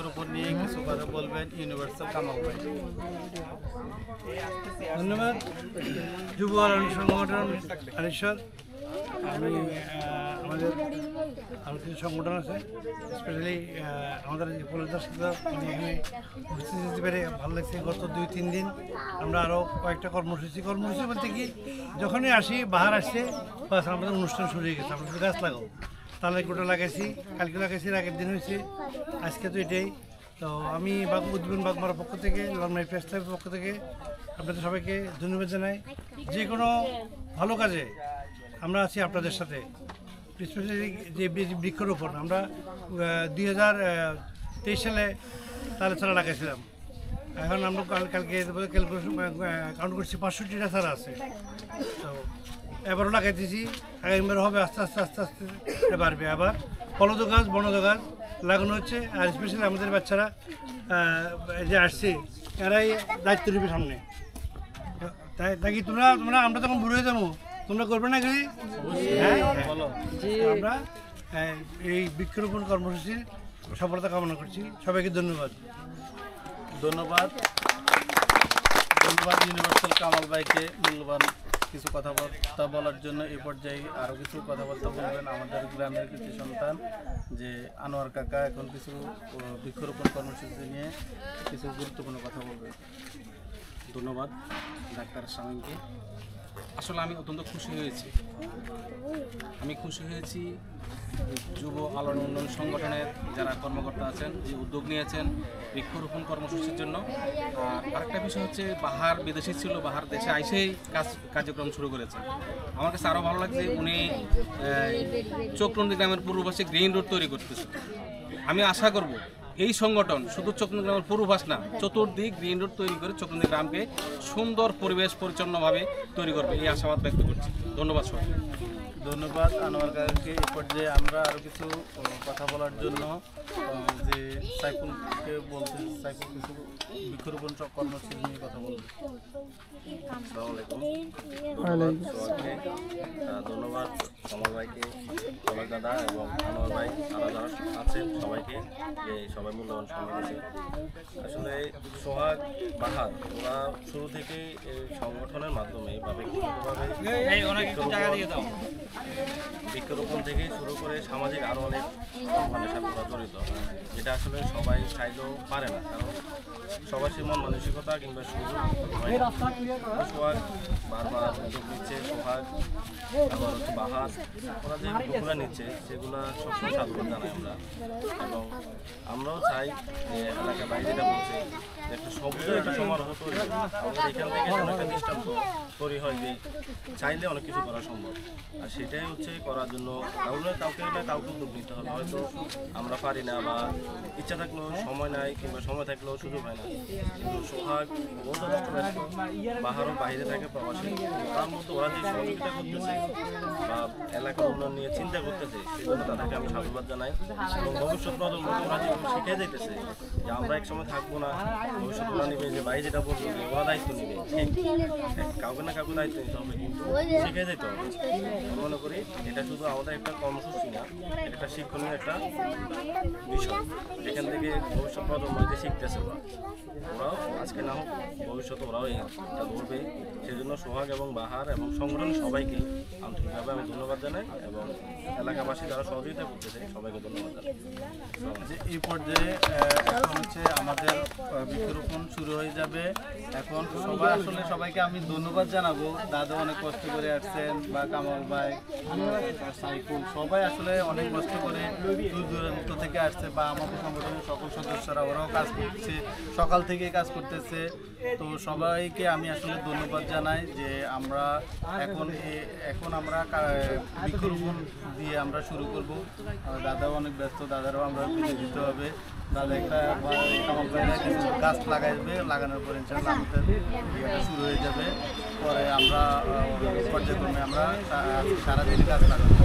বৃক্ষরোপণ নিয়ে কিছু কথা বলবেন ইউনিভার্সাল কামাল ভাই। ধন্যবাদ। যুব সংগঠন আরিশ্বর, আমি আমাদের আরও কিছু সংগঠন আছে, স্পেশালি আমাদের কলেজের সাথে আমি এখানে উপস্থিত হতে পেরে ভালো লাগছে। গত 2-3 দিন আমরা আরও কয়েকটা কর্মসূচি বলতে কি, যখনই আসি বাহার আসছে বাস আমাদের অনুষ্ঠান শুরু হয়ে গেছে। আমরা গাছ লাগাও, তাহলে গোটা লাগাইছি, কালকে লাগাইছি, আগের দিন হয়েছে, আজকে তো এটাই। তো আমি উদ্দিন বাগমার পক্ষ থেকে, লংমাই প্রেস ক্লাবের পক্ষ থেকে আপনাদের সবাইকে ধন্যবাদ জানাই। যে কোনো ভালো কাজে আমরা আছি আপনাদের সাথে। স্পেশালি যে বৃক্ষরোপণ আমরা 2023 সালে তারা ছাড়া লাগাইছিলাম, এখন আমরা কালকে কাউন্ট করছি 65টা ছাড়া আছে। তো এবারও লাগাইতেছি, আগামীবার হবে, আস্তে আস্তে আস্তে আস্তে বাড়বে। আবার ফলদ গাছ বনদ গাছ লাগানো হচ্ছে। আর স্পেশালি আমাদের বাচ্চারা যে আসছে এরাই দায়িত্ব নেবে সামনে। তাই কি তোমরা আমরা তখন বুড়ো হয়ে যাবো, তোমরা করবে না কি? হ্যাঁ, আমরা এই বৃক্ষরোপণ কর্মসূচির সফলতা কামনা করছি। সবাইকে ধন্যবাদ। ধন্যবাদ ইউনিভার্সাল কামাল ভাইকে মূল্যবান কিছু কথাবার্তা বলার জন্য। এই পর্যায়ে আরও কিছু কথাবার্তা বলবেন আমাদের গ্রামের কিছু সন্তান, যে আনোয়ার কাকা এখন কিছু বৃক্ষরোপণ কর্মসূচি নিয়ে কিছু গুরুত্বপূর্ণ কথা বলবেন। ধন্যবাদ ডাক্তার শামীমকে। আসলে আমি অত্যন্ত খুশি হয়েছি যুব আলোড়ন উন্নয়ন সংগঠনের যারা কর্মকর্তা আছেন, যে উদ্যোগ নিয়েছেন বৃক্ষরোপণ কর্মসূচির জন্য। আর আরেকটা বিষয় হচ্ছে, বাহার বিদেশি ছিল, বাহার দেশে আইসেই কার্যক্রম শুরু করেছেন। আমার কাছে আরও ভালো লাগছে, উনি চক্রন্দী গ্রামের পূর্ব পাশে গ্রিন রোড তৈরি করতেছেন। আমি আশা করব এই সংগঠন শুধু চক্রন্দী গ্রামের পূর্বাস না, চতুর্দিক গ্রিন রোড তৈরি করে চক্রন্দী গ্রামকে সুন্দর পরিবেশ পরিচ্ছন্নভাবে তৈরি করবে, এই আশাবাদ ব্যক্ত করছি। ধন্যবাদ সবাই। ধন্যবাদ আনোয়ার কাকাকে। এই পর্যায়ে আমরা আরও কিছু কথা বলার জন্য যে সাইফুলকে বলতে, সাইফুল কিছু বৃক্ষরোপণ কর্মসূচি নিয়ে কথা বলবে। ধন্যবাদ কামাল ভাইকে, কামাল দাদা এবং আনোয়ার ভাই, আরও যারা আছেন সবাইকে, যে সবাই মূল্যবান সময় দিয়েছে। আসলে সোহাগ, বাহার ওরা শুরু থেকেই এই সংগঠনের মাধ্যমে বা ব্যক্তিগতভাবে বৃক্ষরোপণ থেকে শুরু করে সামাজিক আরও অনেক কর্মের সাথে ওরা জড়িত, যেটা আসলে সবাই চাইলেও পারে না, কারণ সবার সে মন মানসিকতা কিংবা সুযোগ হয় না। সোহাগ বারবার উদ্যোগ নিচ্ছে, সোহাগ আবার হচ্ছে বাহার, ওরা যে উদ্যোগগুলো নিচ্ছে সেগুলো সবসময় সাধুবাদ জানাই আমরা। এবং আমরাও চাই যে এলাকা বাইরে যেটা বলছে, যে একটা সবুজের একটা সমারোহ তৈরি, আমাদের এখান থেকে একটা দৃষ্টান্ত তৈরি হয় যে চাইলে অনেক কিছু করা সম্ভব। আর সেটাই হচ্ছে করার জন্য কাউকে উদ্যোগ নিতে হবে। হয়তো আমরা পারি না বা ইচ্ছা থাকলেও সময় নাই, কিংবা সময় থাকলেও সুযোগ হয় না। কিন্তু সোহাগ যথেষ্ট ব্যস্ত, বাহারও বাইরে থাকে প্রবাসী, তার মধ্যে ওরা যে সহযোগিতা করতেছে বা এলাকার উন্নয়ন নিয়ে চিন্তা করতেছে, সেই জন্য তাদেরকে আমি সাধুবাদ জানাই। এবং ভবিষ্যৎ প্রজন্মকে ওরা যেগুলো শিখে যাইতেছে যে আমরা এক সময় থাকবো না, ভবিষ্যৎ ওরা নেবে, যে ভাই যেটা বলবো যে ওরা দায়িত্ব নেবে, কাউকে না কাউকে দায়িত্ব নিতে হবে, কিন্তু শিখে যেতে হবে। মনে করি এটা শুধু আমাদের একটা কর্মসূচি না, এটা একটা শিক্ষণীয় একটা বিষয়, যেখান থেকে ভবিষ্যৎ প্রজন্ম যে শিখতেছে ওরাও আজকে না হোক ভবিষ্যতে ওরাও এটা ধরবে। সেজন্য সোহাগ এবং বাহার এবং সংগঠন সবাইকে আন্তরিকভাবে আমি ধন্যবাদ জানাই, এবং এলাকাবাসী যারা সহযোগিতা করতেছে সবাইকে ধন্যবাদ জানাই। যে এই পর্যায়ে এখন হচ্ছে আমাদের বৃক্ষরোপণ শুরু হয়ে যাবে। এখন সবাইকে আমি ধন্যবাদ জানাবো। দাদা অনেক কষ্ট করে আসছেন, বা কামাল ভাই, সাইফুল, সবাই আসলে অনেক কষ্ট করে দূর দূরান্ত থেকে আসছে, বা আমাদের সংগঠনের সকল সদস্যরা ওরাও কাজ করছে, সকাল থেকে কাজ করতেছে। তো সবাইকে আমি আসলে ধন্যবাদ জানাই যে আমরা এখন আমরা বৃক্ষরোপণ দিয়ে আমরা শুরু করব। দাদাও অনেক ব্যস্ত, দাদারও আমরা বিদায় দিতে হবে। দাদা একটা কামাল ভাইরা কিছু গাছ লাগাইবে, লাগানোর পর ইনশাআল্লাহ আমাদের ইয়েটা শুরু হয়ে যাবে। পরে আমরা পর্যায়ক্রমে আমরা সারাদিন গাছ লাগাবো।